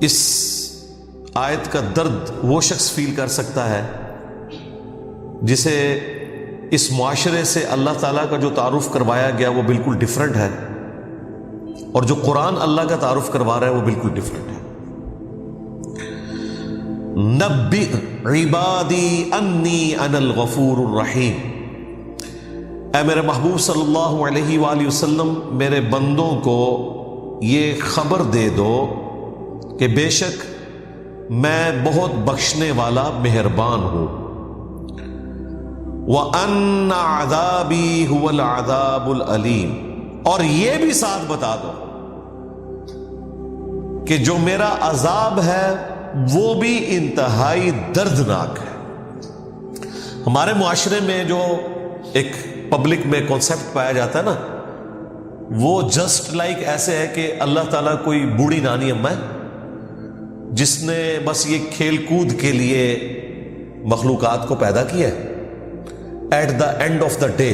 اس آیت کا درد وہ شخص فیل کر سکتا ہے جسے اس معاشرے سے اللہ تعالیٰ کا جو تعارف کروایا گیا وہ بالکل ڈیفرنٹ ہے، اور جو قرآن اللہ کا تعارف کروا رہا ہے وہ بالکل ڈیفرنٹ ہے۔ نبئ عبادی انی انا الغفور الرحیم، اے میرے محبوب صلی اللہ علیہ وآلہ وسلم میرے بندوں کو یہ خبر دے دو کہ بے شک میں بہت بخشنے والا مہربان ہوں، وَأَنَّ عَذَابِي هُوَ الْعَذَابُ الْأَلِيمُ، اور یہ بھی ساتھ بتا دو کہ جو میرا عذاب ہے وہ بھی انتہائی دردناک ہے۔ ہمارے معاشرے میں جو ایک پبلک میں کانسیپٹ پایا جاتا ہے نا، وہ جسٹ لائک ایسے ہے کہ اللہ تعالیٰ کوئی بوڑھی نانی اماں ہے جس نے بس یہ کھیل کود کے لیے مخلوقات کو پیدا کیا ہے، at the end of the day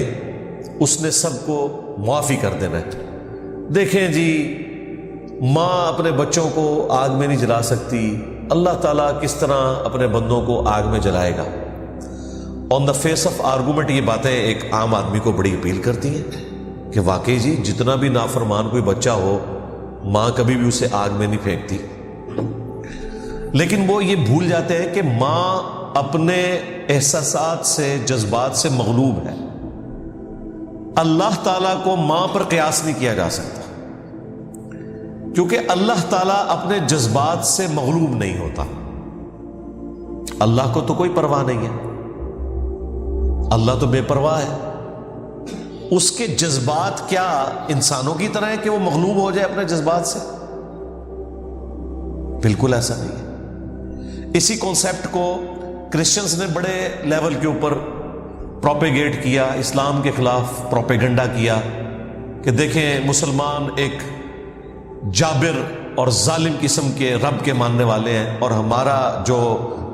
اس نے سب کو معافی کر دینا ہے۔ دیکھیں جی، ماں اپنے بچوں کو آگ میں نہیں جلا سکتی، اللہ تعالیٰ کس طرح اپنے بندوں کو آگ میں جلائے گا؟ آن دا فیس آف آرگومنٹ یہ باتیں ایک عام آدمی کو بڑی اپیل کرتی ہیں کہ واقعی جی جتنا بھی نافرمان کوئی بچہ ہو، ماں کبھی بھی اسے آگ میں نہیں پھینکتی، لیکن وہ یہ بھول جاتے ہیں کہ ماں اپنے احساسات سے، جذبات سے مغلوب ہے۔ اللہ تعالیٰ کو ماں پر قیاس نہیں کیا جا سکتا، کیونکہ اللہ تعالیٰ اپنے جذبات سے مغلوب نہیں ہوتا۔ اللہ کو تو کوئی پرواہ نہیں ہے، اللہ تو بے پرواہ ہے۔ اس کے جذبات کیا انسانوں کی طرح ہے کہ وہ مغلوب ہو جائے اپنے جذبات سے؟ بالکل ایسا نہیں ہے۔ اسی کانسیپٹ کو کرسچنز نے بڑے لیول کے اوپر پروپیگیٹ کیا، اسلام کے خلاف پروپیگنڈا کیا کہ دیکھیں مسلمان ایک جابر اور ظالم قسم کے رب کے ماننے والے ہیں، اور ہمارا جو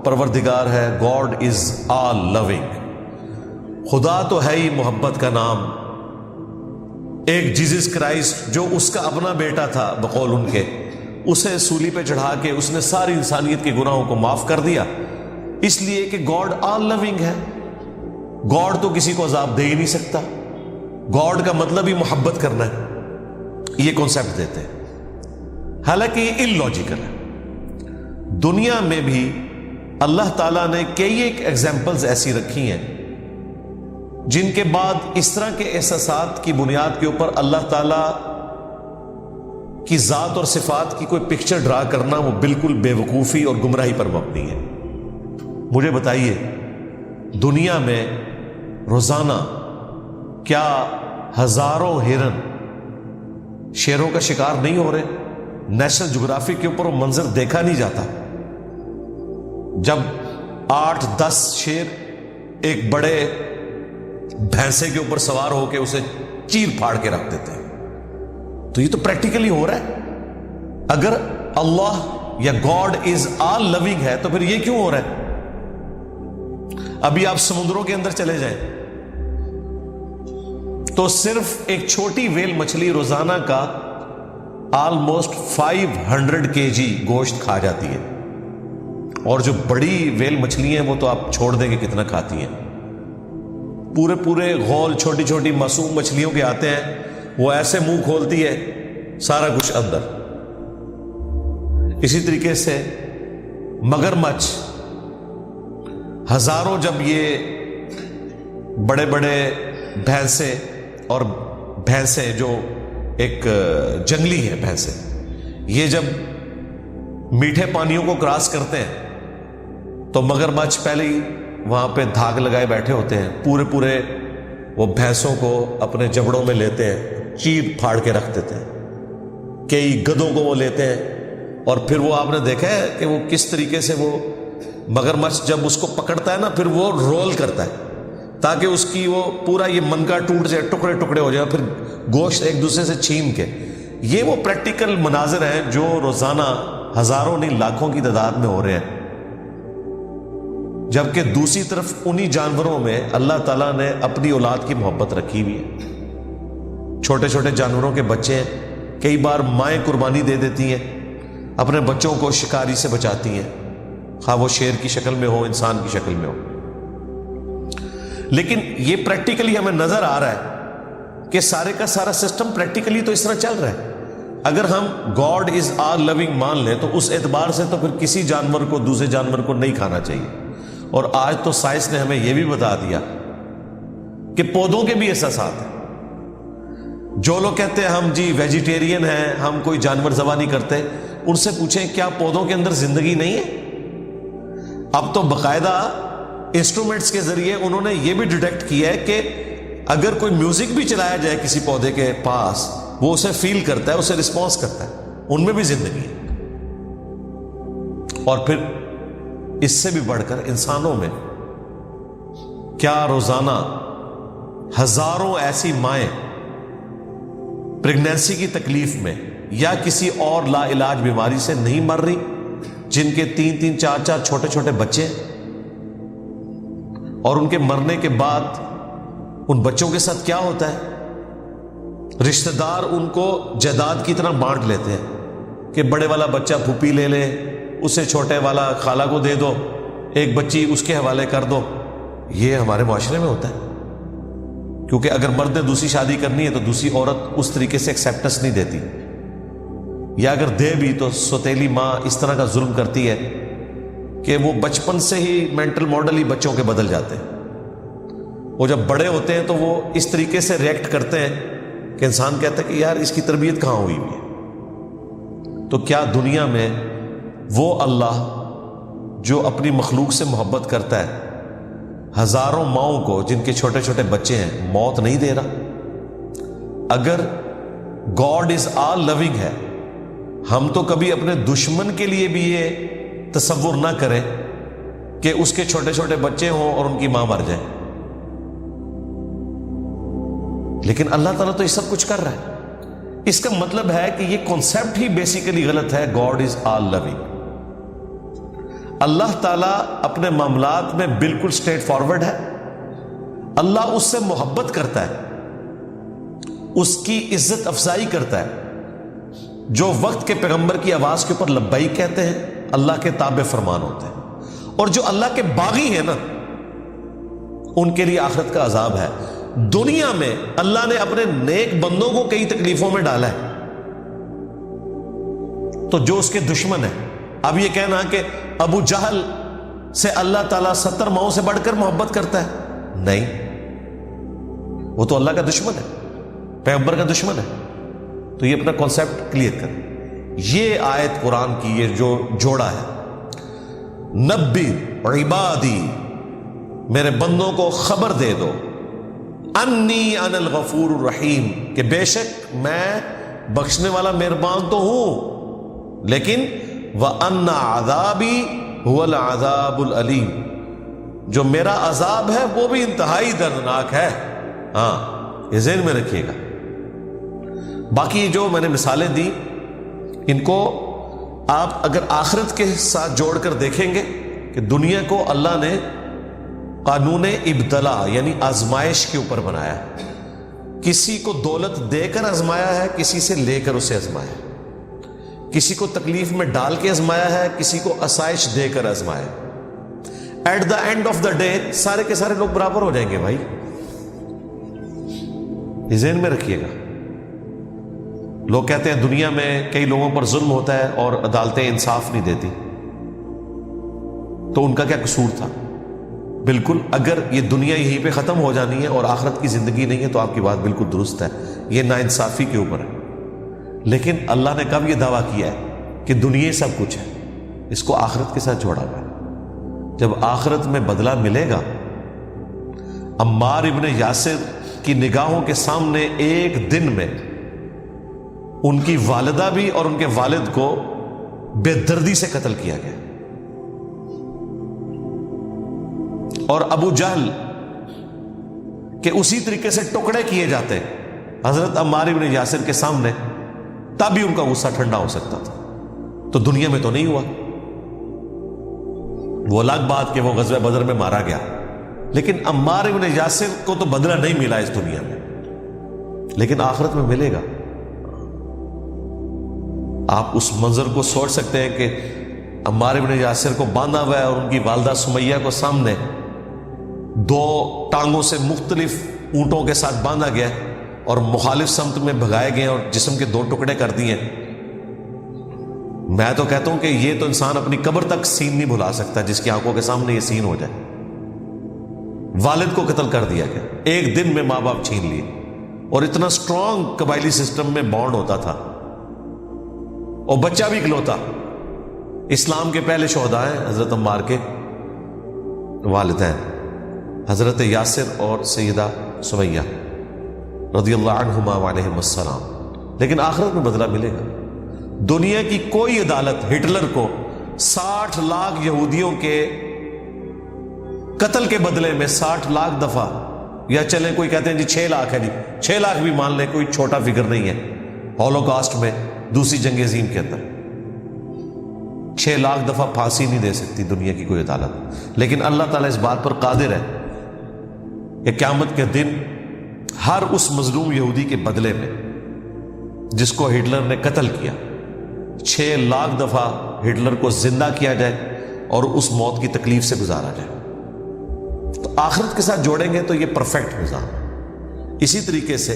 پروردگار ہے گاڈ از آل لونگ، خدا تو ہے ہی محبت کا نام۔ ایک جیزس کرائسٹ جو اس کا اپنا بیٹا تھا بقول ان کے، اسے سولی پہ چڑھا کے اس نے ساری انسانیت کے گناہوں کو معاف کر دیا، اس لیے کہ گاڈ آل لونگ ہے۔ گاڈ تو کسی کو عذاب دے ہی نہیں سکتا، گاڈ کا مطلب ہی محبت کرنا ہے، یہ کانسیپٹ دیتے ہیں، حالانکہ یہ ان لاجیکل ہے۔ دنیا میں بھی اللہ تعالیٰ نے کئی ایک ایگزامپلز ایسی رکھی ہیں جن کے بعد اس طرح کے احساسات کی بنیاد کے اوپر اللہ تعالیٰ کی ذات اور صفات کی کوئی پکچر ڈرا کرنا وہ بالکل بے وقوفی اور گمراہی پر مبنی ہے۔ مجھے بتائیے، دنیا میں روزانہ کیا ہزاروں ہرن شیروں کا شکار نہیں ہو رہے؟ نیشنل جغرافی کے اوپر وہ منظر دیکھا نہیں جاتا جب 8-10 شیر ایک بڑے بھینسے کے اوپر سوار ہو کے اسے چیر پھاڑ کے رکھ دیتے ہیں؟ تو یہ تو پریکٹیکلی ہو رہا ہے۔ اگر اللہ یا گاڈ از آل لونگ ہے تو پھر یہ کیوں ہو رہا ہے؟ ابھی آپ سمندروں کے اندر چلے جائیں تو صرف ایک چھوٹی ویل مچھلی روزانہ کا آلموسٹ 500 kg گوشت کھا جاتی ہے، اور جو بڑی ویل مچھلی ہیں وہ تو آپ چھوڑ دیں گے کتنا کھاتی ہیں۔ پورے غول چھوٹی چھوٹی معصوم مچھلیوں کے آتے ہیں، وہ ایسے منہ کھولتی ہے سارا کچھ اندر۔ اسی طریقے سے مگرمچھ ہزاروں، جب یہ بڑے بڑے بھینسے اور بھینسیں جو ایک جنگلی ہیں بھینسیں، یہ جب میٹھے پانیوں کو کراس کرتے ہیں تو مگرمچھ پہلے ہی وہاں پہ دھاگ لگائے بیٹھے ہوتے ہیں، پورے وہ بھینسوں کو اپنے جبڑوں میں لیتے ہیں، چیر پھاڑ کے رکھ دیتے ہیں۔ کئی گدھوں کو وہ لیتے ہیں، اور پھر وہ آپ نے دیکھا ہے کہ وہ کس طریقے سے وہ مگرمچھ جب اس کو پکڑتا ہے نا، پھر وہ رول کرتا ہے تاکہ اس کی وہ پورا یہ منکا ٹوٹ جائے، ٹکڑے ٹکڑے ہو جائے، پھر گوشت ایک دوسرے سے چھین کے۔ یہ وہ پریکٹیکل مناظر ہیں جو روزانہ ہزاروں نہیں لاکھوں کی تعداد میں ہو رہے ہیں، جبکہ دوسری طرف انہی جانوروں میں اللہ تعالیٰ نے اپنی اولاد کی محبت رکھی ہوئی ہے۔ چھوٹے چھوٹے جانوروں کے بچے ہیں، کئی بار مائیں قربانی دے دیتی ہیں اپنے بچوں کو شکاری سے بچاتی ہیں، خواہ وہ شیر کی شکل میں ہو، انسان کی شکل میں ہو. لیکن یہ پریکٹیکلی ہمیں نظر آ رہا ہے کہ سارے کا سارا سسٹم پریکٹیکلی تو اس طرح چل رہا ہے. اگر ہم گاڈ از آل لونگ مان لیں تو اس اعتبار سے تو پھر کسی جانور کو دوسرے جانور کو نہیں کھانا چاہیے. اور آج تو سائنس نے ہمیں یہ بھی بتا دیا کہ پودوں کے بھی احساسات ہیں. جو لوگ کہتے ہیں ہم جی ویجیٹیرین ہیں، ہم کوئی جانور ذبح نہیں کرتے، ان سے پوچھیں کیا پودوں کے اندر زندگی نہیں ہے؟ اب تو باقاعدہ انسٹرومنٹس کے ذریعے انہوں نے یہ بھی ڈیٹیکٹ کیا ہے کہ اگر کوئی میوزک بھی چلایا جائے کسی پودے کے پاس، وہ اسے فیل کرتا ہے، اسے رسپانس کرتا ہے. ان میں بھی زندگی ہے. اور پھر اس سے بھی بڑھ کر انسانوں میں کیا روزانہ ہزاروں ایسی مائیں پریگنینسی کی تکلیف میں یا کسی اور لا علاج بیماری سے نہیں مر رہی، جن کے 3-3 4-4 چھوٹے چھوٹے بچے ہیں، اور ان کے مرنے کے بعد ان بچوں کے ساتھ کیا ہوتا ہے؟ رشتہ دار ان کو جائیداد کی طرح بانٹ لیتے ہیں کہ بڑے والا بچہ پھوپھی لے لے، اسے چھوٹے والا خالہ کو دے دو، ایک بچی اس کے حوالے کر دو. یہ ہمارے معاشرے میں ہوتا ہے، کیونکہ اگر مرد نے دوسری شادی کرنی ہے تو دوسری عورت اس طریقے سے ایکسیپٹنس نہیں دیتی، یا اگر دے بھی تو سوتیلی ماں اس طرح کا ظلم کرتی ہے کہ وہ بچپن سے ہی مینٹل ماڈل ہی بچوں کے بدل جاتے ہیں. وہ جب بڑے ہوتے ہیں تو وہ اس طریقے سے ریئیکٹ کرتے ہیں کہ انسان کہتا ہے کہ یار اس کی تربیت کہاں ہوئی ہوئی ہے. تو کیا دنیا میں وہ اللہ جو اپنی مخلوق سے محبت کرتا ہے ہزاروں ماؤں کو جن کے چھوٹے چھوٹے بچے ہیں موت نہیں دے رہا؟ اگر گاڈ از آل لونگ ہے، ہم تو کبھی اپنے دشمن کے لیے بھی یہ تصور نہ کریں کہ اس کے چھوٹے چھوٹے بچے ہوں اور ان کی ماں مر جائے. لیکن اللہ تعالیٰ تو یہ سب کچھ کر رہا ہے. اس کا مطلب ہے کہ یہ کانسیپٹ ہی بیسیکلی غلط ہے. گاڈ از آل لونگ. اللہ تعالیٰ اپنے معاملات میں بالکل اسٹریٹ فارورڈ ہے. اللہ اس سے محبت کرتا ہے، اس کی عزت افزائی کرتا ہے. جو وقت کے پیغمبر کی آواز کے اوپر لبیک کہتے ہیں اللہ کے تابع فرمان ہوتے ہیں. اور جو اللہ کے باغی ہیں نا، ان کے لیے آخرت کا عذاب ہے. دنیا میں اللہ نے اپنے نیک بندوں کو کئی تکلیفوں میں ڈالا ہے، تو جو اس کے دشمن ہیں، اب یہ کہنا کہ ابو جہل سے اللہ تعالیٰ 70 ماؤں سے بڑھ کر محبت کرتا ہے، نہیں، وہ تو اللہ کا دشمن ہے، پیغمبر کا دشمن ہے. تو یہ اپنا کانسیپٹ کلیئر کریں. یہ آیت قرآن کی یہ جو جوڑا ہے، نبی عبادی، میرے بندوں کو خبر دے دو، انی انا الغفور الرحیم، کہ بے شک میں بخشنے والا مہربان تو ہوں، لیکن وَأَنَّ عَذَابِي هُوَ الْعَذَابُ الْأَلِيمُ، جو میرا عذاب ہے وہ بھی انتہائی دردناک ہے. ہاں، یہ ذہن میں رکھیے گا. باقی جو میں نے مثالیں دی، ان کو آپ اگر آخرت کے ساتھ جوڑ کر دیکھیں گے کہ دنیا کو اللہ نے قانون ابتلا یعنی آزمائش کے اوپر بنایا ہے. کسی کو دولت دے کر آزمایا ہے، کسی سے لے کر اسے آزمایا ہے. کسی کو تکلیف میں ڈال کے آزمایا ہے، کسی کو آسائش دے کر آزمایا. At the end of the day سارے کے سارے لوگ برابر ہو جائیں گے بھائی. یہ ذہن میں رکھیے گا. لوگ کہتے ہیں دنیا میں کئی لوگوں پر ظلم ہوتا ہے اور عدالتیں انصاف نہیں دیتی، تو ان کا کیا قصور تھا؟ بالکل، اگر یہ دنیا یہیں پہ ختم ہو جانی ہے اور آخرت کی زندگی نہیں ہے تو آپ کی بات بالکل درست ہے. یہ ناانصافی کے اوپر ہے. لیکن اللہ نے کب یہ دعویٰ کیا ہے کہ دنیا سب کچھ ہے؟ اس کو آخرت کے ساتھ جوڑا ہوا ہے. جب آخرت میں بدلہ ملے گا، عمار ابن یاسر کی نگاہوں کے سامنے ایک دن میں ان کی والدہ بھی اور ان کے والد کو بے دردی سے قتل کیا گیا، اور ابو جہل کے اسی طریقے سے ٹکڑے کیے جاتے حضرت عمار ابن یاسر کے سامنے، تب بھی ان کا غصہ ٹھنڈا ہو سکتا تھا. تو دنیا میں تو نہیں ہوا. وہ الگ بات کہ وہ غزوہ بدر میں مارا گیا، لیکن عمار ابن یاسر کو تو بدلہ نہیں ملا اس دنیا میں، لیکن آخرت میں ملے گا. آپ اس منظر کو سوچ سکتے ہیں کہ عمار بن یاسر کو باندھا ہوا ہے اور ان کی والدہ سمیہ کو سامنے 2 ٹانگوں سے مختلف اونٹوں کے ساتھ باندھا گیا اور مخالف سمت میں بھگائے گئے اور جسم کے 2 ٹکڑے کر دیے. میں تو کہتا ہوں کہ یہ تو انسان اپنی قبر تک سین نہیں بھلا سکتا جس کی آنکھوں کے سامنے یہ سین ہو جائے. والد کو قتل کر دیا گیا، ایک دن میں ماں باپ چھین لیے، اور اتنا سٹرونگ قبائلی سسٹم میں بانڈ ہوتا تھا، اور بچہ بھی اکلوتا. اسلام کے پہلے شہداء ہیں حضرت عمار کے والدین حضرت یاسر اور سیدہ سمیہ رضی اللہ عنہما وعلیہم السلام. لیکن آخرت میں بدلہ ملے گا. دنیا کی کوئی عدالت ہٹلر کو 60 لاکھ یہودیوں کے قتل کے بدلے میں 60 لاکھ دفعہ، یا چلیں کوئی کہتے ہیں جی 6 لاکھ ہے، جی 6 لاکھ بھی مان لیں، کوئی چھوٹا فگر نہیں ہے. ہولوکاسٹ میں، دوسری جنگ عظیم کے اندر 6 لاکھ دفعہ پھانسی نہیں دے سکتی دنیا کی کوئی عدالت. لیکن اللہ تعالیٰ اس بات پر قادر ہے کہ قیامت کے دن ہر اس مظلوم یہودی کے بدلے میں جس کو ہٹلر نے قتل کیا، 6 لاکھ دفعہ ہٹلر کو زندہ کیا جائے اور اس موت کی تکلیف سے گزارا جائے. تو آخرت کے ساتھ جوڑیں گے تو یہ پرفیکٹ نظام. اسی طریقے سے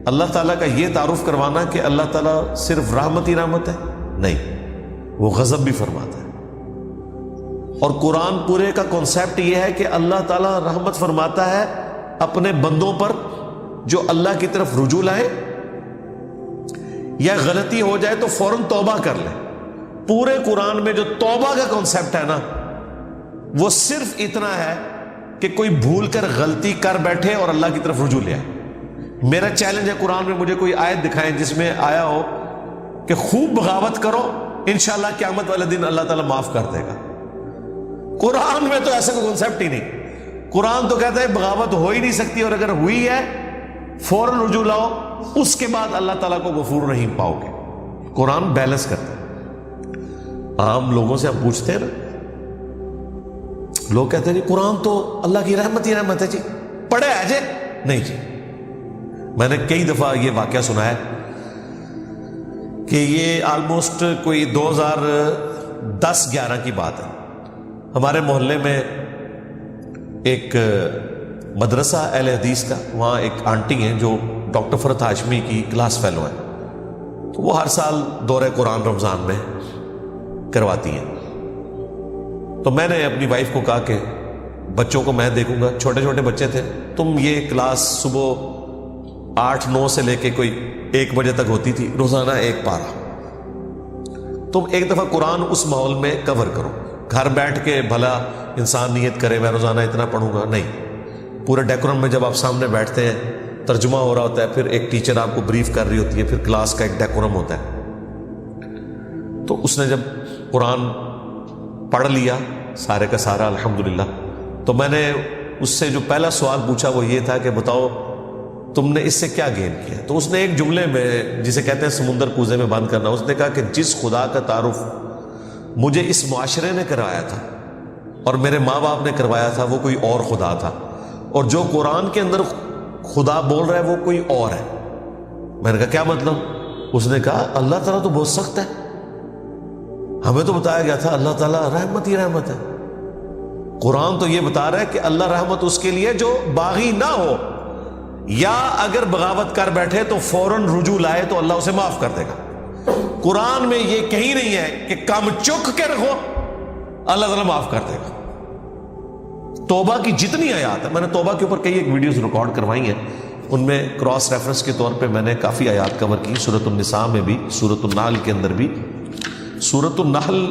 اللہ تعالیٰ کا یہ تعارف کروانا کہ اللہ تعالیٰ صرف رحمت ہی رحمت ہے، نہیں، وہ غضب بھی فرماتا ہے. اور قرآن پورے کا کانسیپٹ یہ ہے کہ اللہ تعالیٰ رحمت فرماتا ہے اپنے بندوں پر جو اللہ کی طرف رجوع لائے، یا غلطی ہو جائے تو فوراً توبہ کر لیں. پورے قرآن میں جو توبہ کا کانسیپٹ ہے نا، وہ صرف اتنا ہے کہ کوئی بھول کر غلطی کر بیٹھے اور اللہ کی طرف رجوع لے آئے. میرا چیلنج ہے قرآن میں مجھے کوئی آیت دکھائیں جس میں آیا ہو کہ خوب بغاوت کرو، انشاءاللہ قیامت والے دن اللہ تعالیٰ معاف کر دے گا. قرآن میں تو ایسا کوئی کانسیپٹ ہی نہیں. قرآن تو کہتا ہے بغاوت ہو ہی نہیں سکتی، اور اگر ہوئی ہے فوراً رجوع لاؤ، اس کے بعد اللہ تعالیٰ کو غفور رحیم پاؤ گے. قرآن بیلنس کرتا ہے. عام لوگوں سے ہم پوچھتے ہیں نا، لوگ کہتے ہیں جی قرآن تو اللہ کی رحمت ہی رحمت ہے، جی پڑھے ہے جی. نہیں جی، میں نے کئی دفعہ یہ واقعہ سنا ہے کہ یہ آلموسٹ کوئی 2010-11 کی بات ہے. ہمارے محلے میں ایک مدرسہ اہل حدیث کا، وہاں ایک آنٹی ہیں جو ڈاکٹر فرحت ہاشمی کی کلاس فیلو ہیں. تو وہ ہر سال دورہ قرآن رمضان میں کرواتی ہیں. تو میں نے اپنی وائف کو کہا کہ بچوں کو میں دیکھوں گا، چھوٹے چھوٹے بچے تھے، تم یہ کلاس صبح 8-9 سے لے کے کوئی 1 بجے تک ہوتی تھی، روزانہ 1 پارہ. تم ایک دفعہ قرآن اس ماحول میں کور کرو. گھر بیٹھ کے بھلا انسان نیت کرے میں روزانہ اتنا پڑھوں گا، نہیں. پورے ڈیکورم میں جب آپ سامنے بیٹھتے ہیں، ترجمہ ہو رہا ہوتا ہے، پھر ایک ٹیچر آپ کو بریف کر رہی ہوتی ہے، پھر کلاس کا ایک ڈیکورم ہوتا ہے. تو اس نے جب قرآن پڑھ لیا سارے کا سارا الحمدللہ، تو میں نے اس سے جو پہلا سوال پوچھا وہ یہ تھا کہ بتاؤ تم نے اس سے کیا گین کیا. تو اس نے ایک جملے میں، جسے کہتے ہیں سمندر کوزے میں بند کرنا، اس نے کہا کہ جس خدا کا تعارف مجھے اس معاشرے نے کروایا تھا اور میرے ماں باپ نے کروایا تھا، وہ کوئی اور خدا تھا، اور جو قرآن کے اندر خدا بول رہا ہے وہ کوئی اور ہے. میں نے کہا کیا مطلب؟ اس نے کہا اللہ تعالیٰ تو بہت سخت ہے، ہمیں تو بتایا گیا تھا اللہ تعالیٰ رحمت ہی رحمت ہے. قرآن تو یہ بتا رہا ہے کہ اللہ رحمت اس کے لیے جو باغی نہ ہو، یا اگر بغاوت کر بیٹھے تو فوراً رجوع لائے تو اللہ اسے معاف کر دے گا. قرآن میں یہ کہیں نہیں ہے کہ کم چک کے رکھو اللہ تعالیٰ معاف کر دے گا. توبہ کی جتنی آیات ہیں، میں نے توبہ کے اوپر کئی ایک ویڈیوز ریکارڈ کروائی ہیں، ان میں کراس ریفرنس کے طور پہ میں نے کافی آیات کور کی. سورۃ النساء میں بھی، سورۃ النحل کے اندر بھی. سورۃ النحل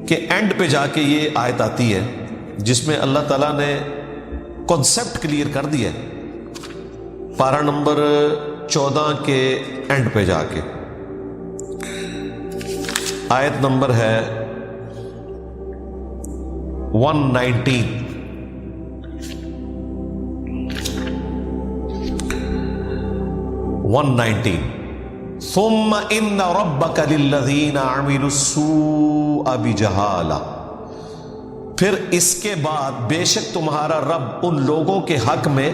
کے اینڈ پہ جا کے یہ آیت آتی ہے جس میں اللہ تعالیٰ نے کانسیپٹ کلیئر کر دیا ہے. پارہ نمبر 14 کے اینڈ پہ جا کے آیت نمبر ہے 119. ثم ان ربک للذین عملوا السوء بجہالہ، پھر اس کے بعد بے شک تمہارا رب ان لوگوں کے حق میں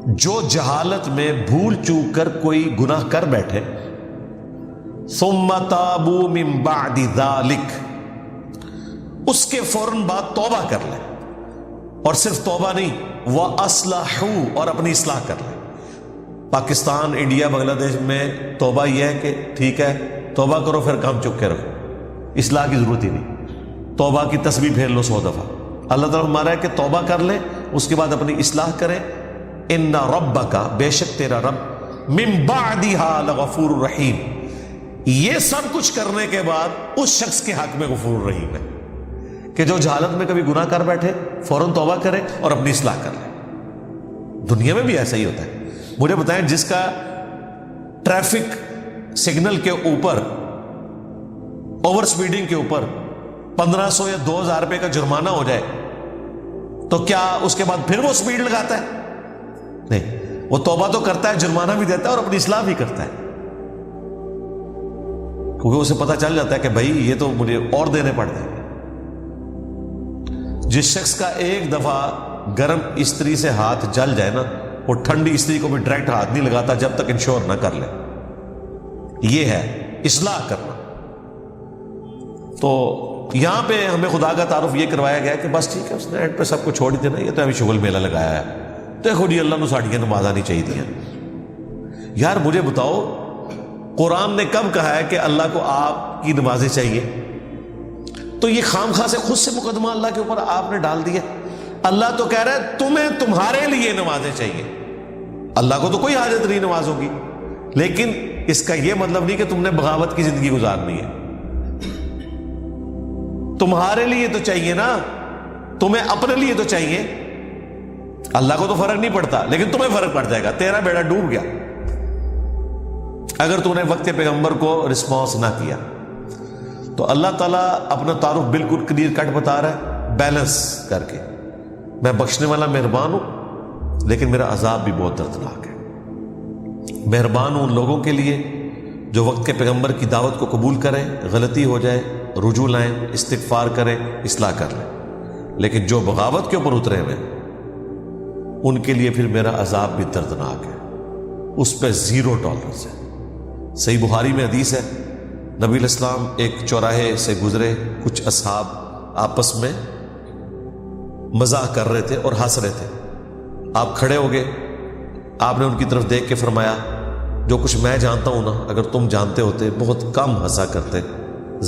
جو جہالت میں بھول چوک کر کوئی گناہ کر بیٹھے، ثم تابوا من بعد ذلک، اس کے فوراً بعد توبہ کر لیں، اور صرف توبہ نہیں، وَأَصْلَحُوا، اور اپنی اصلاح کر لیں۔ پاکستان، انڈیا، بنگلہ دیش میں توبہ یہ ہے کہ ٹھیک ہے توبہ کرو پھر کام چک کے رکھو، اصلاح کی ضرورت ہی نہیں، توبہ کی تسبیح پھیر لو 100 دفعہ۔ اللہ تعالیٰ ہمارا ہے کہ توبہ کر لیں، اس کے بعد اپنی اصلاح کریں۔ ان ربک، بے شک تیرا رب، من بعدها لغفور رحیم، یہ سب کچھ کرنے کے بعد اس شخص کے حق میں غفور رحیم ہے کہ جو جہالت میں کبھی گناہ کر بیٹھے فوراً توبہ کرے اور اپنی اصلاح کر لے۔ دنیا میں بھی ایسا ہی ہوتا ہے۔ مجھے بتائیں، جس کا ٹریفک سگنل کے اوپر، اوور سپیڈنگ کے اوپر 1500 یا 2000 روپے کا جرمانہ ہو جائے تو کیا اس کے بعد پھر وہ سپیڈ لگاتا ہے؟ نہیں، وہ توبہ تو کرتا ہے، جرمانہ بھی دیتا ہے اور اپنی اصلاح بھی کرتا ہے، کیونکہ اسے پتہ چل جاتا ہے کہ بھائی یہ تو مجھے اور دینے پڑ جائیں گے۔ جس شخص کا ایک دفعہ گرم استری سے ہاتھ جل جائے نا، وہ ٹھنڈی استری کو بھی ڈائریکٹ ہاتھ نہیں لگاتا جب تک انشور نہ کر لے۔ یہ ہے اصلاح کرنا۔ تو یہاں پہ ہمیں خدا کا تعارف یہ کروایا گیا کہ بس ٹھیک ہے، اس نے اینڈ پہ سب کو چھوڑ ہی دینا، یہ تو ابھی شغل میلہ لگایا ہے، دیکھو جی اللہ نے ساڑیاں نمازاں نہیں چاہیے دیا۔ یار مجھے بتاؤ، قرآن نے کب کہا ہے کہ اللہ کو آپ کی نمازیں چاہیے؟ تو یہ خام خواہ سے خود سے مقدمہ اللہ کے اوپر آپ نے ڈال دیا۔ اللہ تو کہہ رہا ہے تمہیں تمہارے لیے نمازیں چاہیے، اللہ کو تو کوئی حاجت نہیں نمازوں کی، لیکن اس کا یہ مطلب نہیں کہ تم نے بغاوت کی زندگی گزارنی ہے۔ تمہارے لیے تو چاہیے نا، تمہیں اپنے لیے تو چاہیے۔ اللہ کو تو فرق نہیں پڑتا، لیکن تمہیں فرق پڑ جائے گا، تیرا بیڑا ڈوب گیا اگر تو نے وقت پیغمبر کو رسپانس نہ کیا۔ تو اللہ تعالیٰ اپنا تعارف بالکل کلیئر کٹ بتا رہا ہے، بیلنس کر کے، میں بخشنے والا مہربان ہوں لیکن میرا عذاب بھی بہت دردناک ہے۔ مہربان ہوں ان لوگوں کے لیے جو وقت کے پیغمبر کی دعوت کو قبول کریں، غلطی ہو جائے رجوع لائیں، استغفار کریں، اصلاح کر لیں، لیکن جو بغاوت کے اوپر اترے ہوئے ان کے لیے پھر میرا عذاب بھی دردناک ہے، اس پہ زیرو ٹالرنس ہے۔ صحیح بخاری میں حدیث ہے، نبی علیہ السلام ایک چوراہے سے گزرے، کچھ اصحاب آپس میں مزاح کر رہے تھے اور ہنس رہے تھے، آپ کھڑے ہو گئے، آپ نے ان کی طرف دیکھ کے فرمایا جو کچھ میں جانتا ہوں نا، اگر تم جانتے ہوتے بہت کم ہنسا کرتے،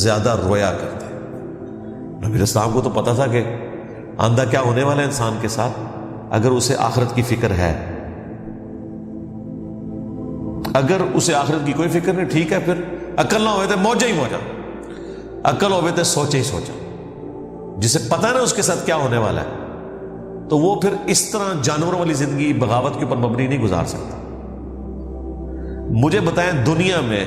زیادہ رویا کرتے۔ نبی علیہ السلام کو تو پتا تھا کہ آندہ کیا ہونے والا ہے انسان کے ساتھ، اگر اسے آخرت کی فکر ہے، اگر اسے آخرت کی کوئی فکر نہیں، ٹھیک ہے، پھر عقل نہ ہوئے تھے موجہ ہی موجہ، عقل ہوئے تھے سوچے ہی سوچا۔ جسے پتہ نا اس کے ساتھ کیا ہونے والا ہے تو وہ پھر اس طرح جانوروں والی زندگی بغاوت کے اوپر مبنی نہیں گزار سکتا۔ مجھے بتائیں، دنیا میں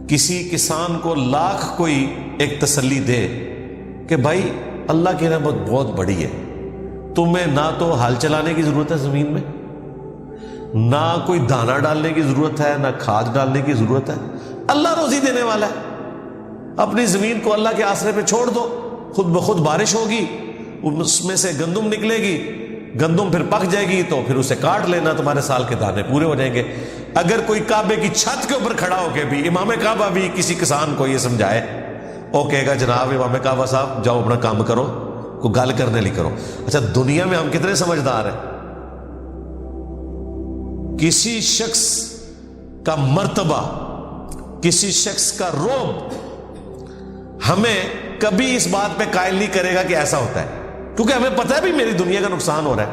کسی کسان کو لاکھ کوئی ایک تسلی دے کہ بھائی اللہ کی رحمت بہت بڑی ہے، تمہیں نہ تو ہل چلانے کی ضرورت ہے زمین میں، نہ کوئی دانہ ڈالنے کی ضرورت ہے، نہ کھاد ڈالنے کی ضرورت ہے، اللہ روزی دینے والا ہے، اپنی زمین کو اللہ کے آسرے پہ چھوڑ دو، خود بخود بارش ہوگی، اس میں سے گندم نکلے گی، گندم پھر پک جائے گی تو پھر اسے کاٹ لینا، تمہارے سال کے دانے پورے ہو جائیں گے۔ اگر کوئی کعبے کی چھت کے اوپر کھڑا ہو کے بھی امام کعبہ بھی کسی کسان کو یہ سمجھائے، وہ کہے گا جناب امام کعبہ صاحب جاؤ اپنا کام کرو، کوئی گال کرنے نہیں کرو۔ اچھا دنیا میں ہم کتنے سمجھدار ہیں، کسی شخص کا مرتبہ، کسی شخص کا رعب ہمیں کبھی اس بات پہ قائل نہیں کرے گا کہ ایسا ہوتا ہے، کیونکہ ہمیں پتہ ہے بھی میری دنیا کا نقصان ہو رہا ہے،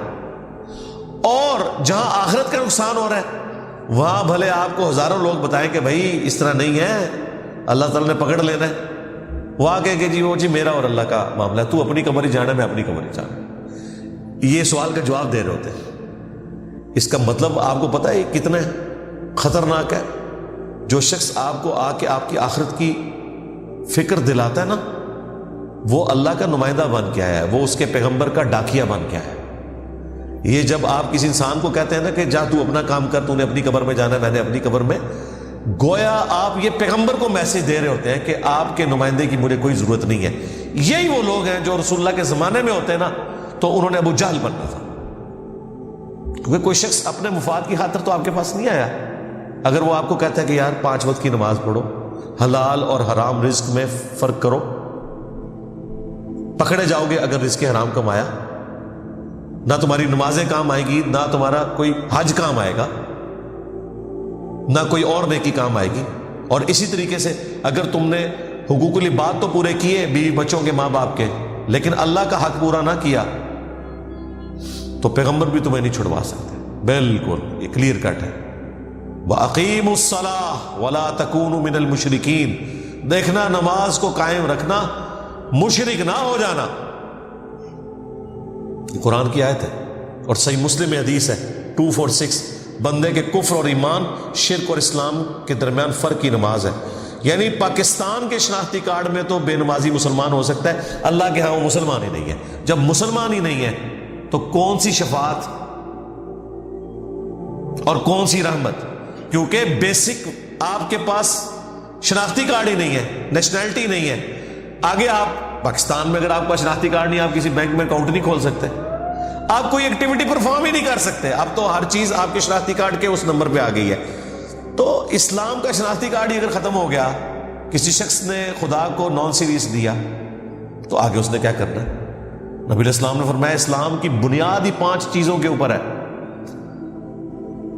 اور جہاں آخرت کا نقصان ہو رہا ہے وہاں بھلے آپ کو ہزاروں لوگ بتائیں کہ بھائی اس طرح نہیں ہے، اللہ تعالیٰ نے پکڑ لینا ہے، وہاں کہے کہ جی وہ جی میرا اور اللہ کا معاملہ ہے، تو اپنی قبر ہی جانا، میں اپنی قبر ہی جانا۔ یہ سوال کا جواب دے رہے ہوتے ہیں۔ اس کا مطلب آپ کو پتہ ہے یہ کتنا خطرناک ہے؟ جو شخص آپ کو آ کے آپ کی آخرت کی فکر دلاتا ہے نا، وہ اللہ کا نمائندہ بن کے آیا ہے، وہ اس کے پیغمبر کا ڈاکیا بن کے آیا ہے۔ یہ جب آپ کسی انسان کو کہتے ہیں نا کہ جا تو اپنا کام کر، تو نے اپنی قبر میں جانا ہے، میں نے اپنی قبر میں، گویا آپ یہ پیغمبر کو میسج دے رہے ہوتے ہیں کہ آپ کے نمائندے کی مجھے کوئی ضرورت نہیں ہے۔ یہی وہ لوگ ہیں جو رسول اللہ کے زمانے میں ہوتے ہیں نا تو انہوں نے ابو جہل بننا تھا، کیونکہ کوئی شخص اپنے مفاد کی خاطر تو آپ کے پاس نہیں آیا. اگر وہ آپ کو کہتا ہے کہ یار 5 وقت کی نماز پڑھو، حلال اور حرام رزق میں فرق کرو، پکڑے جاؤ گے اگر رزق حرام کمایا، نہ تمہاری نمازیں کام آئے گی، نہ تمہارا کوئی حج کام آئے گا، نہ کوئی اور نیکی کام آئے گی. اور اسی طریقے سے اگر تم نے حقوق العباد تو پورے کیے بیوی بچوں کے، ماں باپ کے، لیکن اللہ کا حق پورا نہ کیا تو پیغمبر بھی تمہیں نہیں چھڑوا سکتے. بالکل یہ کلیئر کٹ ہے. وَأَقِيمُوا الصَّلَاةَ وَلَا تَكُونُوا مِنَ الْمُشْرِكِينَ. دیکھنا نماز کو قائم رکھنا، مشرک نہ ہو جانا. یہ قرآن کی آیت ہے اور صحیح مسلم میں حدیث ہے 246. بندے کے کفر اور ایمان، شرک اور اسلام کے درمیان فرق کی نماز ہے. یعنی پاکستان کے شناختی کارڈ میں تو بے نمازی مسلمان ہو سکتا ہے، اللہ کے ہاں وہ مسلمان ہی نہیں ہے. جب مسلمان ہی نہیں ہے تو کون سی شفاعت اور کون سی رحمت؟ کیونکہ بیسک آپ کے پاس شناختی کارڈ ہی نہیں ہے، نیشنلٹی نہیں ہے. آگے آپ پاکستان میں اگر آپ کا شناختی کارڈ نہیں، آپ کسی بینک میں اکاؤنٹ نہیں کھول سکتے، آپ کوئی ایکٹیویٹی پرفارم ہی نہیں کر سکتے. اب تو ہر چیز آپ کے شناختی کارڈ کے اس نمبر پہ آ گئی ہے. تو اسلام کا شناختی کارڈ ہی اگر ختم ہو گیا، کسی شخص نے خدا کو نان سیریس دیا، تو آگے اس نے کیا کرنا ہے؟ نبی علیہ السلام نے فرمایا اسلام کی بنیاد ہی 5 چیزوں کے اوپر ہے.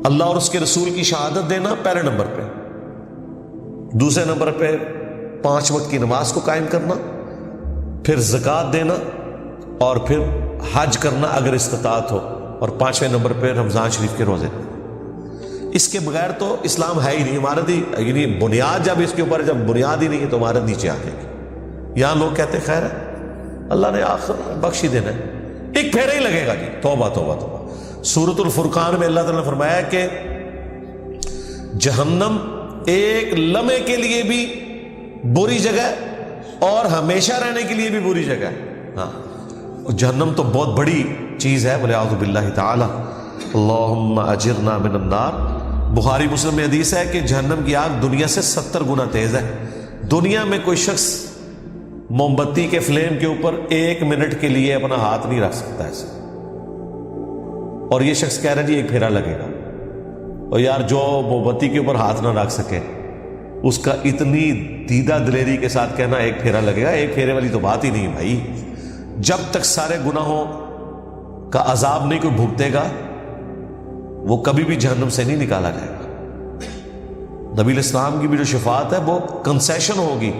اللہ اور اس کے رسول کی شہادت دینا پہلے نمبر پہ، دوسرے نمبر پہ 5 وقت کی نماز کو قائم کرنا، پھر زکوٰۃ دینا، اور پھر حج کرنا اگر استطاعت ہو، اور 5ویں نمبر پہ رمضان شریف کے روزے. اس کے بغیر تو اسلام ہے ہی نہیں. عمارت ہی یعنی بنیاد جب اس کے اوپر، جب بنیاد ہی نہیں ہے تو عمارت نیچے آ جائے گی. یہاں لوگ کہتے خیر ہے اللہ نے آخر بخش ہی دینا ہے، ایک پھیرا ہی لگے گا جی. توبہ توبہ توبہ. سورۃ الفرقان میں اللہ تعالیٰ نے فرمایا کہ جہنم ایک لمحے کے لیے بھی بری جگہ اور ہمیشہ رہنے کے لیے بھی بری جگہ ہے. ہاں جہنم تو بہت بڑی چیز ہے، وَلِعَوْذُ بِاللَّهِ تَعَالَى اللہم اجرنا من النار. بخاری مسلم میں حدیث ہے کہ جہنم کی آگ دنیا سے 70 گنا تیز ہے. دنیا میں کوئی شخص موم بتی کے فلیم کے اوپر 1 منٹ کے لیے اپنا ہاتھ نہیں رکھ سکتا ایسے. اور یہ شخص کہہ رہا ہے جی ایک پھیرا لگے گا. اور یار جو موم بتی کے اوپر ہاتھ نہ رکھ سکے اس کا اتنی دیدہ دلیری کے ساتھ کہنا ایک پھیرا لگے گا، ایک پھیرے والی تو بات ہی نہیں بھائی. جب تک سارے گناہوں کا عذاب نہیں کوئی بھگتے گا وہ کبھی بھی جہنم سے نہیں نکالا جائے گا. نبی علیہ السلام کی بھی جو شفاعت ہے وہ کنسیشن ہوگی.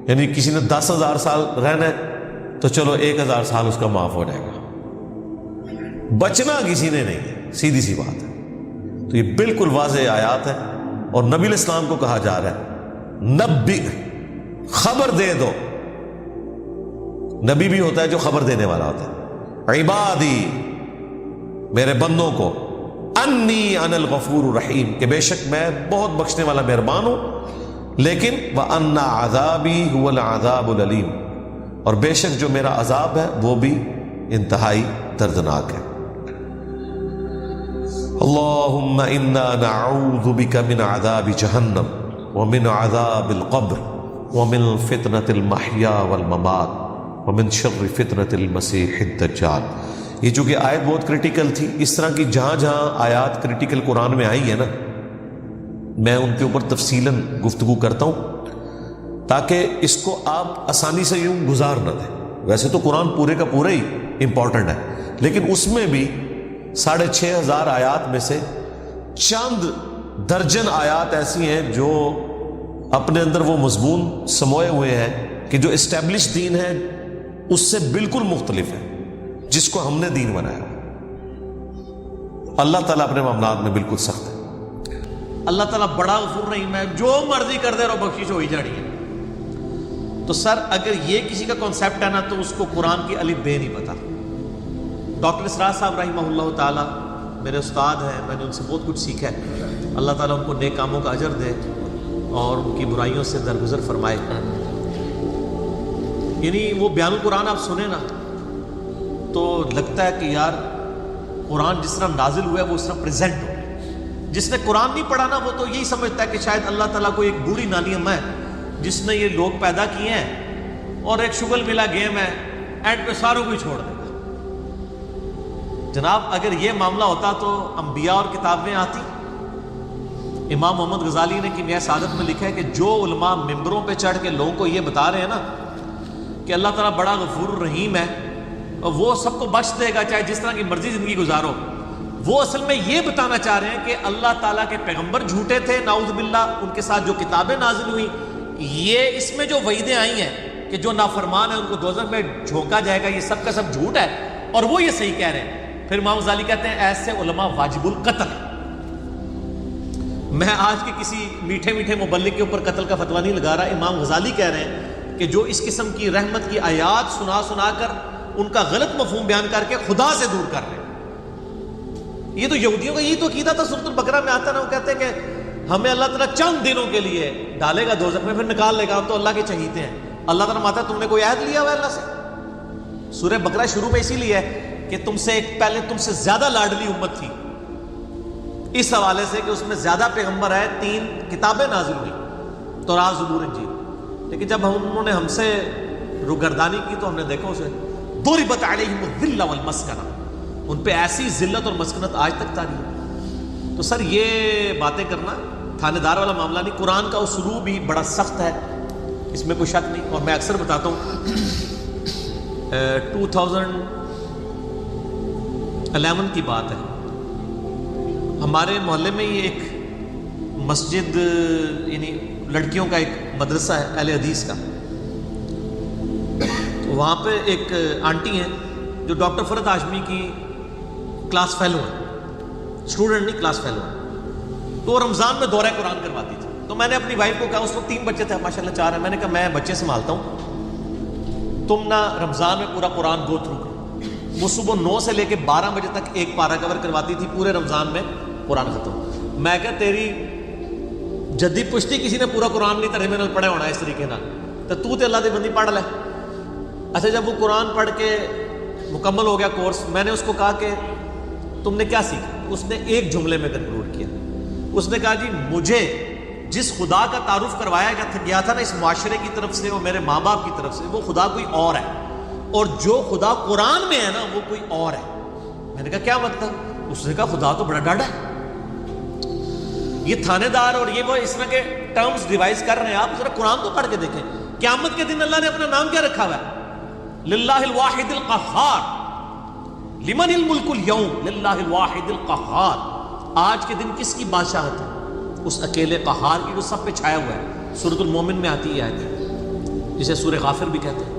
یعنی کسی نے 10,000 سال رہنا ہے تو چلو 1,000 سال اس کا معاف ہو جائے گا. بچنا کسی نے نہیں ہے، سیدھی سی بات ہے. تو یہ بالکل واضح آیات ہے اور نبی علیہ السلام کو کہا جا رہا ہے نبی، خبر دے دو. نبی بھی ہوتا ہے جو خبر دینے والا ہوتا ہے. عبادی، میرے بندوں کو، انی انا الغفور الرحیم، کہ بے شک میں بہت بخشنے والا مہربان ہوں، لیکن وان عذابی هو العذاب العلیم، اور بے شک جو میرا عذاب ہے وہ بھی انتہائی دردناک ہے. اللہم انا نعوذ بک من عذاب جہنم ومن عذاب القبر ومن فتنة المحیا والممات ومن شر فتنة المسیح الدجال. یہ جو کہ آیت بہت کریٹیکل تھی. اس طرح کی جہاں جہاں آیات کریٹیکل قرآن میں آئی ہیں نا، میں ان کے اوپر تفصیلاً گفتگو کرتا ہوں تاکہ اس کو آپ آسانی سے یوں گزار نہ دیں. ویسے تو قرآن پورے کا پورا ہی امپورٹنٹ ہے، لیکن اس میں بھی 6,500 آیات میں سے چند درجن آیات ایسی ہیں جو اپنے اندر وہ مضمون سموئے ہوئے ہیں کہ جو اسٹیبلش دین ہے اس سے بالکل مختلف ہے، جس کو ہم نے دین بنایا. اللہ تعالیٰ اپنے معاملات میں بالکل سخت ہے. اللہ تعالیٰ بڑا غفور رحیم ہے، جو مرضی کر دے رہو بخشش ہو ہی جانی ہے. تو سر اگر یہ کسی کا کانسیپٹ ہے نا تو اس کو قرآن کی الف بے نہیں پتا. ڈاکٹر اسرار صاحب رحمہ اللہ تعالیٰ میرے استاد ہیں، میں نے ان سے بہت کچھ سیکھا ہے. اللہ تعالیٰ ان کو نیک کاموں کا اجر دے اور ان کی برائیوں سے درگزر فرمائے. یعنی وہ بیان القرآن آپ سنیں نا تو لگتا ہے کہ یار قرآن جس طرح نازل ہوا ہے وہ اس طرح پریزنٹ ہو. جس نے قرآن نہیں پڑھا نا وہ تو یہی سمجھتا ہے کہ شاید اللہ تعالیٰ کو ایک بوڑھی نانی اماں ہے جس نے یہ لوگ پیدا کیے ہیں اور ایک شغل ملا گیم ہے، اینڈ پہ ساروں کو ہی چھوڑ دے گا. جناب اگر یہ معاملہ ہوتا تو انبیاء اور کتابیں آتی. امام محمد غزالی نے کیمیائے سعادت میں لکھا ہے کہ جو علماء ممبروں پہ چڑھ کے لوگوں کو یہ بتا رہے ہیں نا کہ اللہ تعالیٰ بڑا غفور الرحیم ہے اور وہ سب کو بخش دے گا چاہے جس طرح کی مرضی زندگی گزارو، وہ اصل میں یہ بتانا چاہ رہے ہیں کہ اللہ تعالیٰ کے پیغمبر جھوٹے تھے نعوذ باللہ، ان کے ساتھ جو کتابیں نازل ہوئیں، یہ اس میں جو وعیدیں آئی ہیں کہ جو نافرمان ہیں ان کو دوزخ میں جھونکا جائے گا، یہ سب کا سب جھوٹ ہے اور وہ یہ صحیح کہہ رہے ہیں. پھر امام غزالی کہتے ہیں ایسے علماء واجب القتل ہیں. میں آج کے کسی میٹھے میٹھے مبلغ کے اوپر قتل کا فتویٰ نہیں لگا رہا. امام غزالی کہہ رہے ہیں کہ جو اس قسم کی رحمت کی آیات سنا سنا کر ان کا غلط مفہوم بیان کر کے خدا سے دور کر رہے ہیں. یہ تو یہودیوں کا یہی تو عقیدہ تھا. سورۃ البقرہ میں آتا نا، وہ کہتے ہیں کہ ہمیں اللہ تعالیٰ چند دنوں کے لیے ڈالے گا دوزخ میں پھر نکال لے گا، ہم تو اللہ کے چہیتے ہیں. اللہ تعالیٰ ماتا تم نے کوئی عہد لیا ہوا ہے اللہ سے؟ سورہ بقرہ شروع میں اسی لیے ہے کہ تم سے ایک پہلے تم سے زیادہ لاڈلی امت تھی، اس حوالے سے کہ اس میں زیادہ پیغمبر آئے، 3 کتابیں نازل ہوئی، تورات، زبور، انجیل. لیکن جب انہوں نے ہم سے روگردانی کی تو ہم نے دیکھا اسے ضربت علیہم الذلہ والمسکنہ، ان پہ ایسی ذلت اور مسکنت آج تک جاری ہے. تو سر یہ باتیں کرنا تھانے دار والا معاملہ نہیں. قرآن کا اسلوب ہی بڑا سخت ہے، اس میں کوئی شک نہیں. اور میں اکثر بتاتا ہوں 2011 کی بات ہے، ہمارے محلے میں یہ ایک مسجد یعنی لڑکیوں کا ایک مدرسہ ہے اہل حدیث کا. وہاں پہ ایک آنٹی ہیں جو ڈاکٹر فرحت ہاشمی کی کلاس فیلو ہیں، اسٹوڈنٹ نہیں کلاس فیلو ہیں. تو وہ رمضان میں دورہ قرآن کرواتی تھی. تو میں نے اپنی وائف کو کہا، اس وقت 3 بچے تھے ماشاءاللہ 4 ہیں، میں نے کہا میں بچے سنبھالتا ہوں، تم نہ رمضان میں پورا قرآن گو تھرو کرو. وہ صبح 9 سے لے کے 12 بجے تک ایک پارہ کور کرواتی تھی، پورے رمضان میں قرآن ختم. میں کہا تیری جدی پشتی کسی نے پورا قرآن نہیں ترجمے نال پڑھا ہونا اس طریقے نال، تو تے اللہ دی بندی پڑھ لے. اچھا جب وہ قرآن پڑھ کے مکمل ہو گیا کورس، میں نے اس کو کہا کہ تم نے کیا سیکھا؟ اس نے ایک جملے میں کنکلوڈ کیا. اس نے کہا جی مجھے جس خدا کا تعارف کروایا گیا تھا نا اس معاشرے کی طرف سے اور میرے ماں باپ کی طرف سے، وہ خدا کوئی اور ہے، اور جو خدا قرآن میں ہے نا وہ کوئی اور ہے. میں نے کہا کیا مطلب؟ اس نے کہا خدا تو بڑا ڈاڈا ہے. یہ تھانے دار اور یہ وہ اس طرح کے ٹرمز ڈیوائز کر رہے ہیں. آپ ذرا قرآن تو پڑھ کے دیکھیں. قیامت کے دن اللہ نے اپنا نام کیا رکھا ہوا ہے؟ للہ الواحد القہار. لمن الملک اليوم للہ الواحد القہار. آج کے دن کس کی بادشاہت ہے؟ اس اکیلے قہار کی، وہ سب پہ چھایا ہوا ہے. سورۃ المومن میں آتی ہے آیت جسے سورہ غافر بھی کہتے ہیں.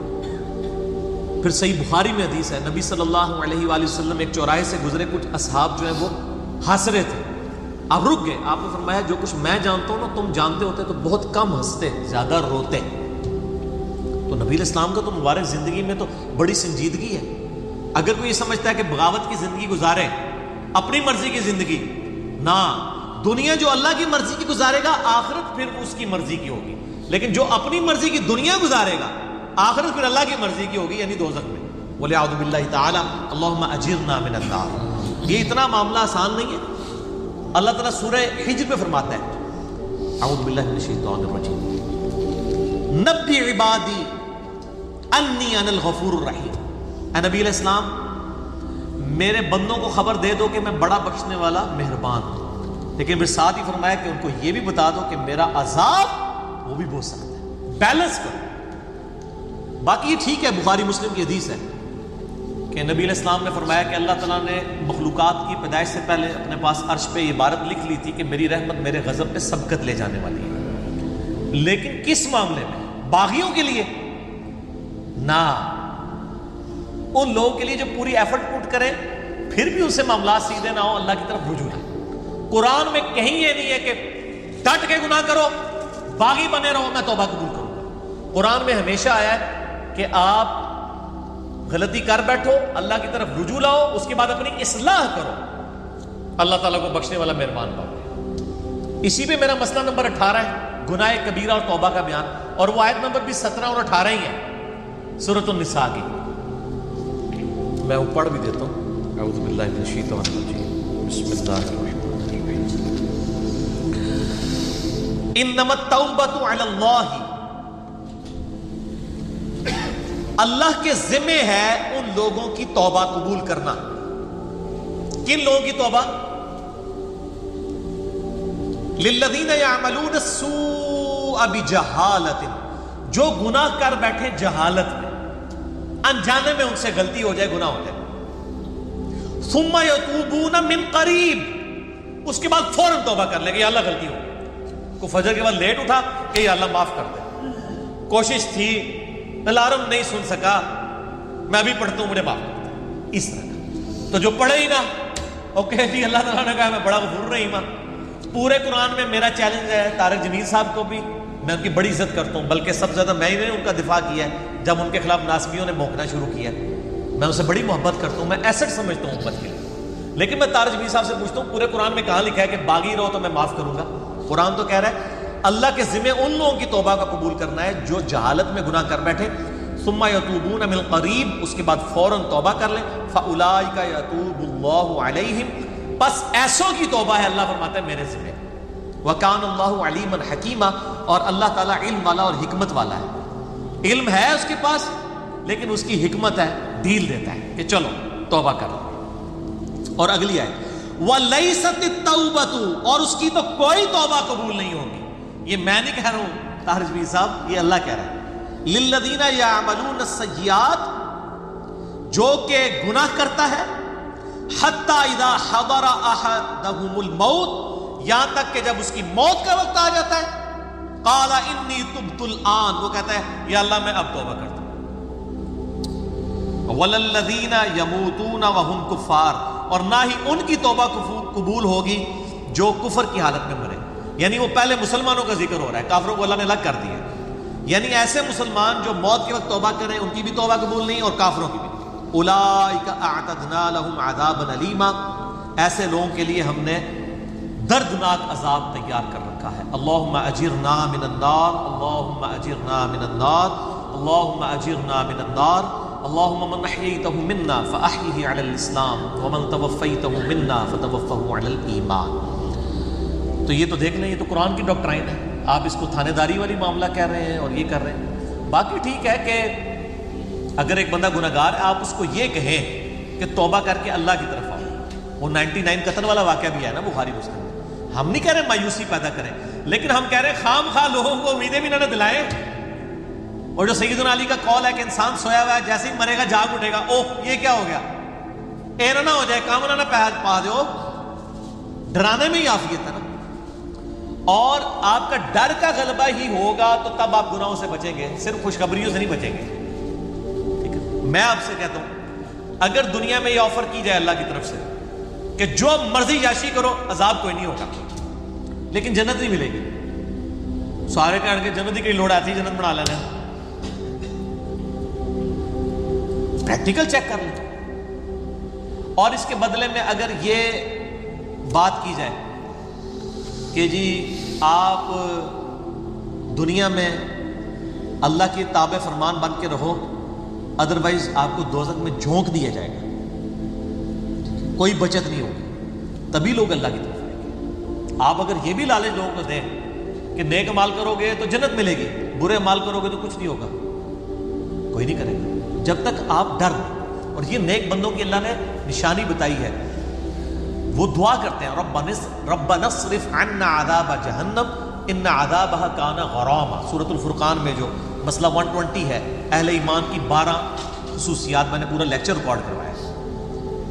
پھر صحیح بخاری میں حدیث ہے، نبی صلی اللہ علیہ وآلہ وسلم ایک چوراہے سے گزرے، کچھ اصحاب جو ہیں وہ ہنس رہے تھے. آپ رک گئے. آپ نے فرمایا جو کچھ میں جانتا ہوں نا تم جانتے ہوتے تو بہت کم ہنستے، زیادہ روتے. تو نبی علیہ السلام کا تو مبارک زندگی میں تو بڑی سنجیدگی ہے. اگر کوئی یہ سمجھتا ہے کہ بغاوت کی زندگی گزارے، اپنی مرضی کی زندگی، نہ دنیا جو اللہ کی مرضی کی گزارے گا آخرت پھر اس کی مرضی کی ہوگی. لیکن جو اپنی مرضی کی دنیا گزارے گا آخرت پھر اللہ کی مرضی کی ہوگی، یعنی دوزخ میں. وَلِعَوْذُ بِاللَّهِ تَعَالَى اللَّهُمَّ أَجِرْنَا مِنَ النَّارِ. یہ اتنا معاملہ آسان نہیں ہے. اللہ تعالیٰ سورہ حجر میں فرماتا ہے اعوذ باللہ من الشیطان الرجیم نبی عبادی انی انا الغفور الرحیم. اے نبی علیہ السلام میرے بندوں کو خبر دے دو کہ میں بڑا بخشنے والا مہربان ہوں. لیکن پھر ساتھ ہی فرمایا کہ ان کو یہ بھی بتا دو کہ میرا عذاب وہ بھی بہت سخت ہے. بیلنس کرو. باقی یہ ٹھیک ہے، بخاری مسلم کی حدیث ہے کہ نبی علیہ السلام نے فرمایا کہ اللہ تعالیٰ نے مخلوقات کی پیدائش سے پہلے اپنے پاس عرش پہ یہ عبارت لکھ لی تھی کہ میری رحمت میرے غضب پہ سبقت لے جانے والی ہے. لیکن کس معاملے میں؟ باغیوں کے لیے نہ، ان لوگوں کے لیے جو پوری ایفرٹ پٹ کریں پھر بھی ان سے معاملات سیدھے نہ ہو، اللہ کی طرف رجوع ہے. قرآن میں کہیں یہ نہیں ہے کہ ڈٹ کے گناہ کرو، باغی بنے رہو میں توبہ قبول کروں گا. قرآن میں ہمیشہ آیا ہے کہ آپ غلطی کر بیٹھو، اللہ کی طرف رجوع لاؤ، اس کے بعد اپنی اصلاح کرو، اللہ تعالیٰ کو بخشنے والا مہربان پاؤ. اسی پہ میرا مسئلہ نمبر 18 ہے، گناہ کبیرہ اور توبہ کا بیان، اور وہ آیت نمبر بھی 17 اور 18 ہی ہے سورۃ النساء کی. میں وہ پڑھ بھی دیتا ہوں. اعوذ باللہ من الشیطان الرجیم بسم اللہ الرحمن الرحیم. انما التوبۃ علی اللہ، اللہ کے ذمہ ہے ان لوگوں کی توبہ قبول کرنا. کن لوگوں کی توبہ؟ للذین یعملون السوء بجہالۃ، جو گناہ کر بیٹھے جہالت میں، انجانے میں ان سے غلطی ہو جائے، گناہ ہو جائے، ثم یتوبون من قریب، اس کے بعد فوراً توبہ کر لے کہ یا اللہ غلطی ہو، کو فجر کے بعد لیٹ اٹھا کہ یا اللہ معاف کر دے، کوشش تھی، الارم نہیں سن سکا، میں ابھی پڑھتا ہوں، مجھے معاف کر دے، اس طرح کا۔ تو جو پڑھے ہی نہ، اوکے جی اللہ تعالیٰ نے کہا میں بڑا غفور رحیم ہوں۔ پورے قرآن میں میرا چیلنج ہے طارق جمیل صاحب کو بھی، میں ان کی بڑی عزت کرتا ہوں، بلکہ سب سے زیادہ میں ہی نے ان کا دفاع کیا ہے جب ان کے خلاف ناسبیوں نے بھونکنا شروع کیا، میں ان سے بڑی محبت کرتا ہوں، میں ایسٹ سمجھتا ہوں امت کے لیے، لیکن میں طارق جمیل صاحب سے پوچھتا ہوں پورے قرآن میں کہاں لکھا ہے کہ باغی رہو تو میں معاف کروں گا؟ قرآن تو کہہ رہا ہے اللہ کے ذمہ ان لوگوں کی توبہ کا قبول کرنا ہے جو جہالت میں گناہ کر بیٹھے، ثم یتوبون من قریب، اس کے بعد فوراً توبہ کر لیں، فاولئک یتوب اللہ علیہم، بس ایسوں کی توبہ ہے، اللہ فرماتا ہے میرے ذمہ، وکان اللہ علیما حکیما، اور اللہ تعالیٰ علم والا اور حکمت والا ہے، علم ہے اس کے پاس لیکن اس کی حکمت ہے، ڈھیل دیتا ہے کہ چلو توبہ کر لو۔ اور اگلی آیت وَلَيْسَتِ التَّوْبَةُ، اور اس کی تو کوئی توبہ قبول نہیں ہوگی، یہ میں نہیں کہہ رہا ہوں طاہر جمیل صاحب، یہ اللہ کہہ رہا ہے، لِلَّذِينَ يَعْمَلُونَ السَّيِّئَاتِ، جو کہ گناہ کرتا ہے، حَتَّى إِذَا حَضَرَ أَحَدَهُمُ الْمَوْتِ، یہاں تک کہ جب اس کی موت کا وقت آ جاتا ہے، قَالَ إِنِّي تُبْتُ الْآنَ، وہ کہتا ہے یا اللہ میں اب توبہ کرتا ہوں۔ وَلَلَّذِينَ يَمُوتُونَ وَهُمْ كُفَّارٌ، اور نہ ہی ان کی توبہ قبول ہوگی جو کفر کی حالت میں مرے، یعنی وہ پہلے مسلمانوں کا ذکر ہو رہا ہے، کافروں کو اللہ نے الگ کر دیا، یعنی ایسے مسلمان جو موت کے وقت توبہ کریں ان کی بھی توبہ قبول نہیں اور کافروں کی بھی۔ اولئک اعتدنا لهم عذابا الیما، ایسے لوگوں کے لیے ہم نے دردناک عذاب تیار کر رکھا ہے۔ اللہم اجرنا من النار، اللہم اجرنا من النار، اللہم اجرنا من النار، اللہم من احییتہ منا فاحیہ علی الاسلام ومن توفیتہ منا فتوفہ علی الایمان۔ تو یہ تو دیکھ لیں، یہ تو قرآن کی ڈاکٹرائن ہے، آپ اس کو تھانے داری والی معاملہ کہہ رہے ہیں اور یہ کر رہے ہیں۔ باقی ٹھیک ہے کہ اگر ایک بندہ گناہگار ہے آپ اس کو یہ کہیں کہ توبہ کر کے اللہ کی طرف آؤ، وہ 99 قتل والا واقعہ بھی ہے نا بخاری مسلم میں، ہم نہیں کہہ رہے مایوسی پیدا کریں، لیکن ہم کہہ رہے ہیں خام خواہ لوگوں کو امیدیں بھی نہ دلائیں۔ اور جو سیدنا علی کا قول ہے کہ انسان سویا ہوا ہے جیسے ہی مرے گا جاگ اٹھے گا، اوہ یہ کیا ہو گیا، اے نہ ہو جائے کام نہ پا دو، ڈرانے میں ہی عافیت ہے نا۔ اور آپ کا ڈر کا غلبہ ہی ہوگا تو تب آپ گناہوں سے بچیں گے، صرف خوشخبریوں سے نہیں بچیں گے۔ ٹھیک ہے، میں آپ سے کہتا ہوں اگر دنیا میں یہ آفر کی جائے اللہ کی طرف سے کہ جو مرضی یاشی کرو عذاب کوئی نہیں ہوگا لیکن جنت نہیں ملے گی، سارے کہنے کے جنت کی لوڑ آتی ہے جنت بنا لینا، پریکٹیکل چیک کر لیں۔ اور اس کے بدلے میں اگر یہ بات کی جائے کہ جی آپ دنیا میں اللہ کی تابع فرمان بن کے رہو، ادروائز آپ کو دوزخ میں جھونک دیا جائے گا، کوئی بچت نہیں ہوگی، تبھی لوگ اللہ کی طرف آئیں گے۔ آپ اگر یہ بھی لالچ لوگوں کو دیں کہ نیک عمال کرو گے تو جنت ملے گی، برے عمال کرو گے تو کچھ نہیں ہوگا، کوئی نہیں کرے گا جب تک آپ ڈر لیں۔ اور یہ نیک بندوں کی اللہ نے نشانی بتائی ہے، وہ دعا کرتے ہیں ربنا اصرف عنا عذاب جہنم ان عذابها کان غراما، سورۃ الفرقان میں جو مسئلہ 120 ہے، اہل ایمان کی 12 خصوصیات، میں نے پورا لیکچر ریکارڈ کروایا ہے۔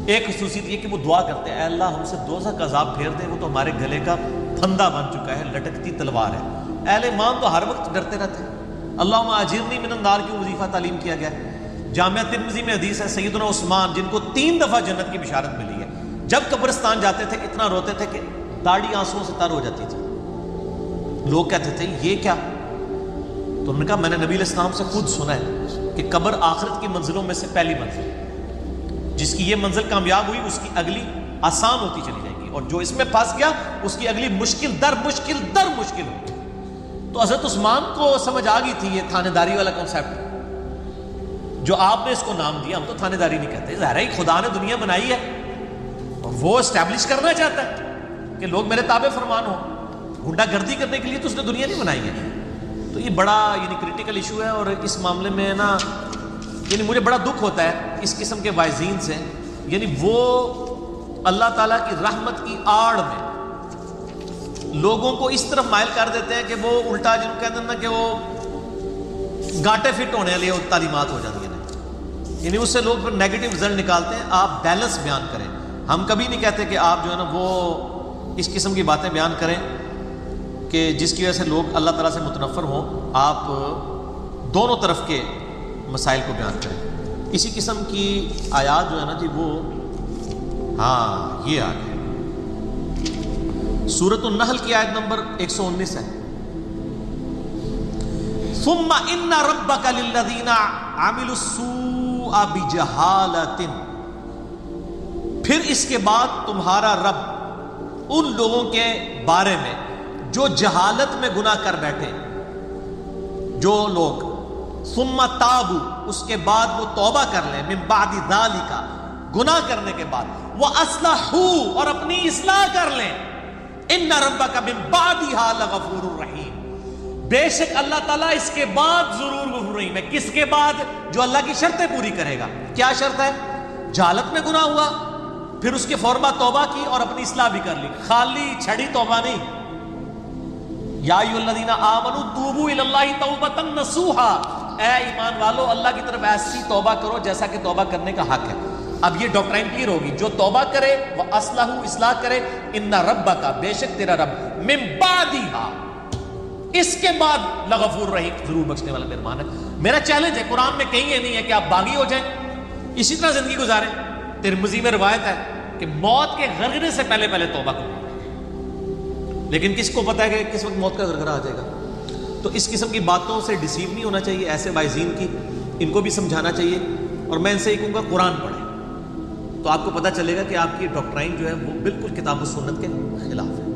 ایک خصوصیت یہ کہ وہ دعا کرتے ہیں اے اللہ ہم سے دوزخ کا عذاب پھیر دے، وہ تو ہمارے گلے کا پھندا بن چکا ہے، لٹکتی تلوار ہے۔ اہل ایمان تو ہر وقت ڈرتے رہتے ہیں۔ اللہم اجرنی من النار کی وظیفہ تعلیم کیا گیا ہے۔ جامعہ ترمذی میں حدیث ہے سیدنا عثمان جن کو 3 دفعہ جنت کی بشارت ملی ہے، جب قبرستان جاتے تھے اتنا روتے تھے کہ داڑھی آنسوؤں سے تر ہو جاتی تھی، لوگ کہتے تھے یہ کیا؟ تو انہوں نے کہا میں نے نبی علیہ السلام سے خود سنا ہے کہ قبر آخرت کی منزلوں میں سے پہلی منزل، جس کی یہ منزل کامیاب ہوئی اس کی اگلی آسان ہوتی چلی جائے گی، اور جو اس میں پھنس گیا اس کی اگلی مشکل در مشکل ہوگی۔ تو حضرت عثمان کو سمجھ آ گئی تھی یہ تھانے داری والا کنسیپٹ، جو آپ نے اس کو نام دیا، ہم تو تھانے داری نہیں کہتے، ظاہر ہے خدا نے دنیا بنائی ہے اور وہ اسٹیبلش کرنا چاہتا ہے کہ لوگ میرے تابع فرمان ہوں، گنڈا گردی کرنے کے لیے تو اس نے دنیا نہیں بنائی ہے۔ تو یہ بڑا کریٹیکل ایشو ہے، اور اس معاملے میں نا مجھے بڑا دکھ ہوتا ہے اس قسم کے وائزین سے، وہ اللہ تعالیٰ کی رحمت کی آڑ میں لوگوں کو اس طرف مائل کر دیتے ہیں کہ وہ الٹا جن کو کہتے ہیں نا کہ وہ گاٹے فٹ ہونے والی تعلیمات ہو جاتی ہیں، یعنی اس سے لوگ پھر نیگیٹو رزلٹ نکالتے ہیں. آپ بیلنس بیان کریں. ہم کبھی نہیں کہتے کہ آپ جو ہے نا وہ اس قسم کی باتیں بیان کریں کہ جس کی وجہ سے لوگ اللہ تعالیٰ سے متنفر ہوں. آپ دونوں طرف کے مسائل کو بیان کریں. اسی قسم کی آیات جو ہے نا جی وہ یہ آ گئے. سورۃ النحل کی آیت نمبر 119 ہے. ثم ان ربک للذین عملوا السوء بجہالۃ، پھر اس کے بعد تمہارا رب ان لوگوں کے بارے میں جو جہالت میں گناہ کر بیٹھے، جو لوگ ثم تابوا، اس کے بعد وہ توبہ کر لیں، من بعد ذالک، گناہ کرنے کے بعد، واصلحوا، اور اپنی اصلاح کر لیں، ان ربک من بعدھا لغفور الرحیم، بے شک اللہ تعالیٰ اس کے بعد ضرور غفور رحیم ہے. کس کے بعد؟ جو اللہ کی شرطیں پوری کرے گا. کیا شرط ہے؟ جہالت میں گناہ ہوا، پھر اس کے فوراً بعد توبہ کی اور اپنی اصلاح بھی کر لی. خالی چھڑی توبہ نہیں. یا ایھا الذین آمنوا توبوا الی اللہ توبۃ نصوحا، اے ایمان والو اللہ کی طرف ایسی توبہ کرو جیسا کہ توبہ کرنے کا حق ہے. اب یہ ڈاکٹرائن کلیئر ہوگی. جو توبہ کرے وہ اصلاح کرے، ان ربک، بے شک تیرا رب، من بعدھا، اس کے بعد لغفور رحیم، ضرور بخشنے والا مہربان ہے. میرا چیلنج ہے، قرآن میں کہیں یہ نہیں ہے کہ آپ باغی ہو جائیں اسی طرح زندگی گزاریں. ترمذی میں روایت ہے کہ موت کے غرغرے سے پہلے توبہ کرو. لیکن کس کو پتا ہے کہ کس وقت موت کا غرغرہ آ جائے گا؟ تو اس قسم کی باتوں سے ڈیسیو نہیں ہونا چاہیے. ایسے وائزین کی ان کو بھی سمجھانا چاہیے. اور میں ان سے یہ کہوں گا قرآن پڑھیں تو آپ کو پتہ چلے گا کہ آپ کی ڈاکٹرائن جو ہے وہ بالکل کتاب و سنت کے خلاف ہے.